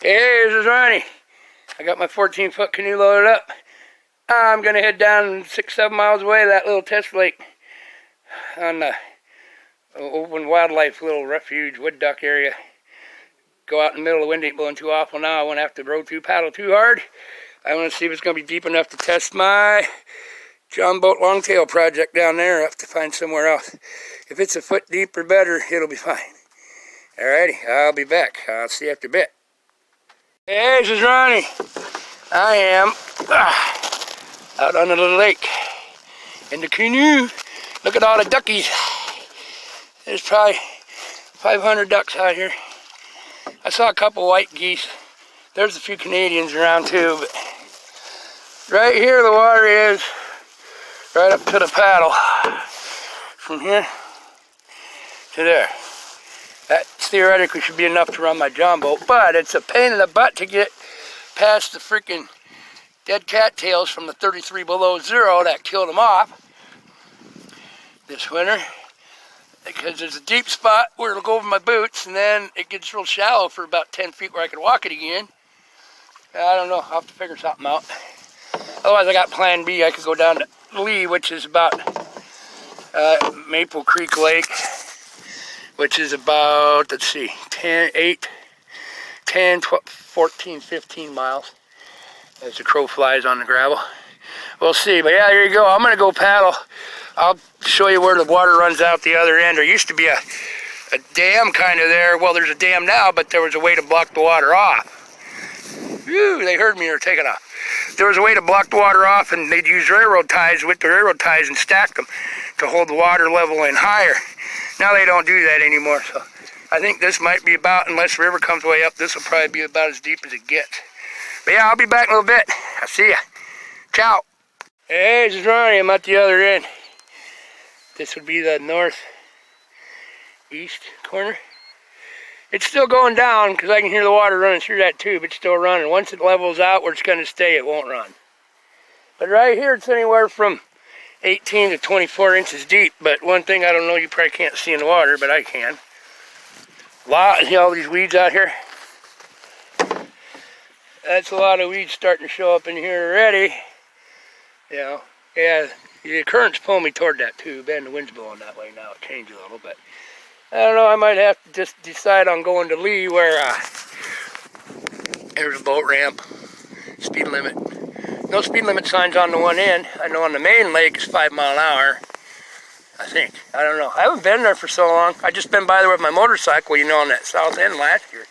Hey, this is Ronnie. I got my 14-foot canoe loaded up. I'm going to head down 6-7 miles away to that little test lake on the open wildlife little refuge wood duck area. Go out in the middle, the wind ain't blowing too awful now. I won't have to row paddle too hard. I want to see if it's going to be deep enough to test my John boat longtail project down there. I have to find somewhere else. If it's a foot deep or better, it'll be fine. Alrighty, I'll be back. I'll see you after a bit. Hey, this is Ronnie. I am out on the little lake in the canoe. Look at all the duckies. There's probably 500 ducks out here. I saw a couple white geese. There's a few Canadians around too, but right here the water is right up to the paddle. From here to there. That theoretically should be enough to run my John boat, but it's a pain in the butt to get past the freaking dead cattails from the 33 below zero that killed them off this winter, because there's a deep spot where it'll go over my boots, and then it gets real shallow for about 10 feet where I can walk it again. I don't know, I'll have to figure something out. Otherwise I got plan B. I could go down to Lee, which is about Maple Creek Lake, which is about, let's see, 10, 12, 14, 15 miles as the crow flies on the gravel. We'll see, but yeah, there you go. I'm gonna go paddle. I'll show you where the water runs out the other end. There used to be a dam kind of there. Well, there's a dam now, but there was a way to block the water off. Whew, they heard me, or taking off. There was a way to block the water off, and they'd use railroad ties with the railroad ties and stack them to hold the water level in higher. Now they don't do that anymore, so I think this might be about, unless the river comes way up, this will probably be about as deep as it gets. But yeah, I'll be back in a little bit. I'll see ya. Ciao. Hey, this is Ronnie. I'm at the other end. This would be the northeast corner. It's still going down because I can hear the water running through that tube. It's still running. Once it levels out where it's going to stay, it won't run. But right here, it's anywhere from 18 to 24 inches deep. But one thing I don't know, you probably can't see in the water, but I can. See all these weeds out here? That's a lot of weeds starting to show up in here already. You know, yeah, the current's pulling me toward that tube, and the wind's blowing that way now. It changed a little bit. I don't know, I might have to just decide on going to Lee, where there's a boat ramp, speed limit. No speed limit signs on the one end. I know on the main lake it's 5 miles an hour, I think. I don't know. I haven't been there for so long. I just been by there with my motorcycle, you know, on that south end last year.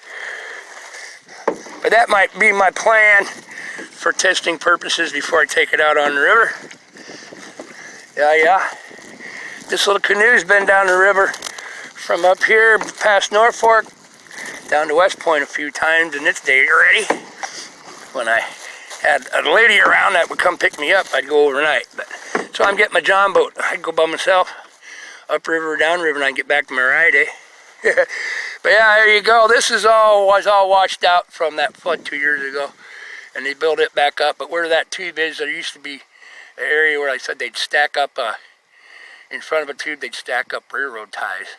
But that might be my plan for testing purposes before I take it out on the river. Yeah. This little canoe's been down the river from up here past Norfolk down to West Point a few times in its day already. When I had a lady around that would come pick me up, I'd go overnight. So I'm getting my John boat. I'd go by myself, upriver or downriver, and I can get back to my ride, eh? But yeah, there you go. This was all washed out from that flood 2 years ago, and they built it back up. But where that tube is, there used to be an area where I said they'd stack up, in front of a tube, they'd stack up railroad ties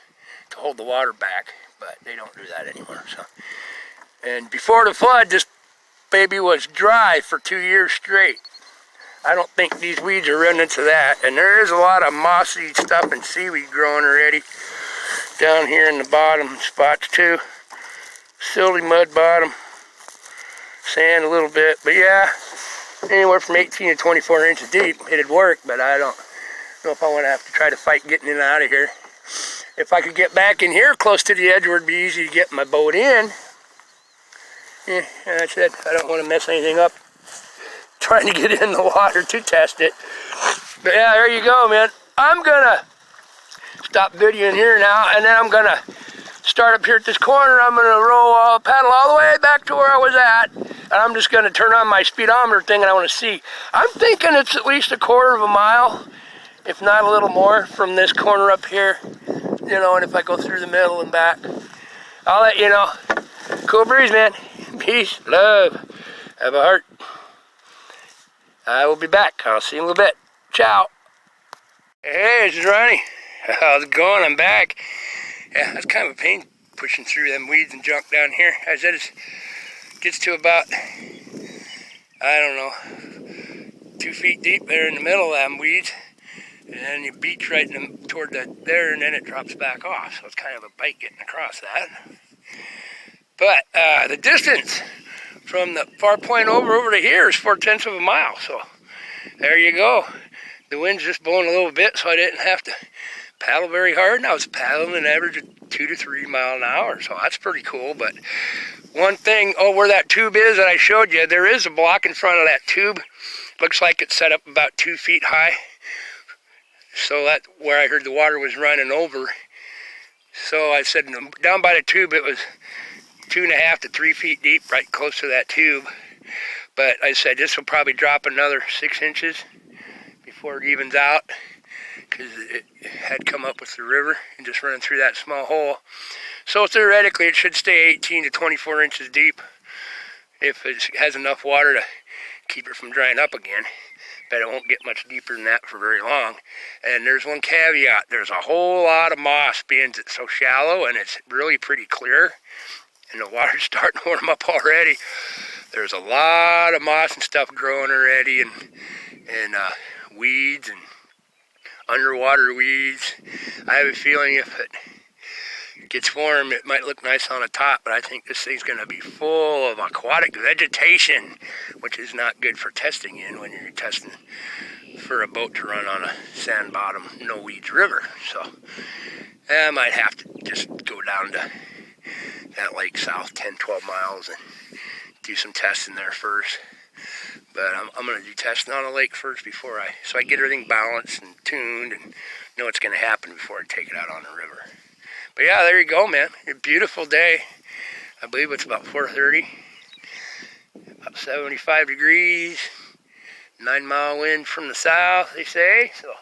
to hold the water back, but they don't do that anymore. So, and before the flood, this baby was dry for 2 years straight. I don't think these weeds are remnants of that, and there is a lot of mossy stuff and seaweed growing already down here in the bottom spots too. Silty mud bottom, sand a little bit, but yeah, anywhere from 18 to 24 inches deep. It'd work, but I don't know if I want to have to try to fight getting in and out of here. If I could get back in here close to the edge where it'd be easy to get my boat in. Yeah, that's it. I don't want to mess anything up trying to get in the water to test it. But yeah, there you go, man. I'm gonna stop videoing here now, and then I'm gonna start up here at this corner. I'm gonna paddle all the way back to where I was at, and I'm just gonna turn on my speedometer thing, and I want to see. I'm thinking it's at least 1/4 mile, if not a little more, from this corner up here. You know, and if I go through the middle and back, I'll let you know. Cool breeze, man. Peace, love, have a heart. I will be back. I'll see you in a little bit. Ciao. Hey, this is Ronnie. How's it going? I'm back. Yeah, that's kind of a pain pushing through them weeds and junk down here. I said it's gets to about, I don't know, 2 feet deep there in the middle of them weeds. And then you beach right toward there, and then it drops back off. So it's kind of a bite getting across that. But the distance from the far point over to here is 4/10 of a mile. So there you go. The wind's just blowing a little bit, so I didn't have to paddle very hard. And I was paddling an average of 2 to 3 miles an hour. So that's pretty cool. But one thing, where that tube is that I showed you, there is a block in front of that tube. Looks like it's set up about 2 feet high. So that's where I heard the water was running over. So I said down by the tube it was 2.5 to 3 feet deep, right close to that tube. But I said this will probably drop another 6 inches before it evens out, because it had come up with the river and just running through that small hole. So theoretically it should stay 18 to 24 inches deep if it has enough water to keep it from drying up again. But it won't get much deeper than that for very long. And there's one caveat. There's a whole lot of moss, being it's so shallow and it's really pretty clear. And the water's starting to warm up already. There's a lot of moss and stuff growing already, and weeds and underwater weeds. I have a feeling if it gets warm, it might look nice on the top, but I think this thing's going to be full of aquatic vegetation, which is not good for testing in when you're testing for a boat to run on a sand bottom, no weeds river. So I might have to just go down to that lake south 10-12 miles and do some testing there first. But I'm going to do testing on the lake first so I get everything balanced and tuned and know what's going to happen before I take it out on the river. But yeah, there you go, man. A beautiful day. I believe it's about 4:30. About 75 degrees. 9-mile wind from the south, they say. So,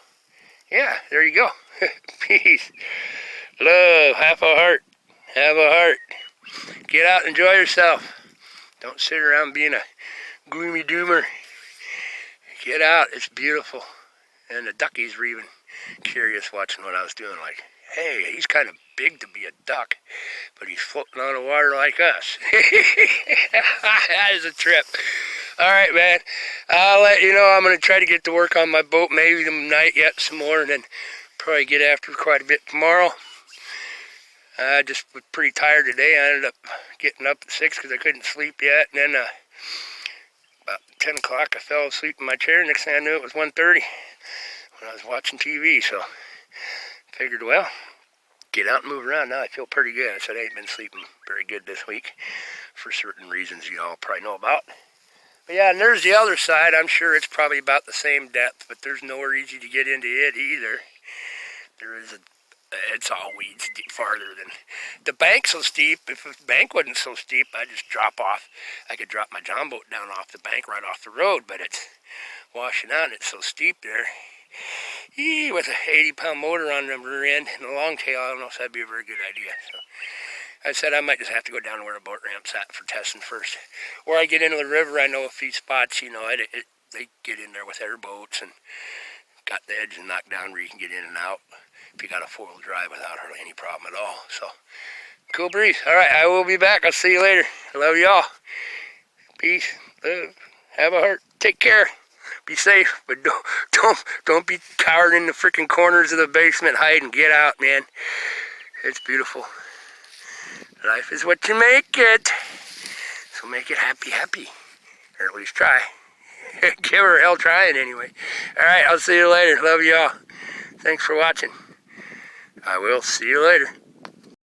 yeah, there you go. Peace. Love. Have a heart. Have a heart. Get out and enjoy yourself. Don't sit around being a gloomy doomer. Get out. It's beautiful. And the duckies were even curious watching what I was doing. Like, hey, he's kind of big to be a duck, but he's floating on the water like us. That is a trip. All right, man. I'll let you know. I'm going to try to get to work on my boat maybe tonight yet some more, and then probably get after quite a bit tomorrow. I just was pretty tired today. I ended up getting up at 6 because I couldn't sleep yet, and then about 10 o'clock I fell asleep in my chair. Next thing I knew, it was 1:30 when I was watching TV, so figured, well, get out and move around. Now I feel pretty good. I said I ain't been sleeping very good this week for certain reasons you all probably know about. But yeah, and there's the other side. I'm sure it's probably about the same depth, but there's nowhere easy to get into it either. It's all weeds farther than the bank's so steep. If the bank wasn't so steep, I'd just drop off. I could drop my john boat down off the bank right off the road, but it's washing out and it's so steep there. With an 80-pound motor on the rear end and a longtail, I don't know if that'd be a very good idea. So I said I might just have to go down to where the boat ramp's at for testing first. Where I get into the river, I know a few spots, they get in there with their boats and got the edge and knocked down where you can get in and out if you got a 4-wheel drive without hardly any problem at all. So, cool breeze. All right, I will be back. I'll see you later. I love y'all. Peace. Love. Have a heart. Take care. Be safe, but don't be cowered in the freaking corners of the basement. Hide and get out, man. It's beautiful. Life is what you make it. So make it happy. Or at least try. Give her hell trying anyway. Alright, I'll see you later. Love y'all. Thanks for watching. I will see you later.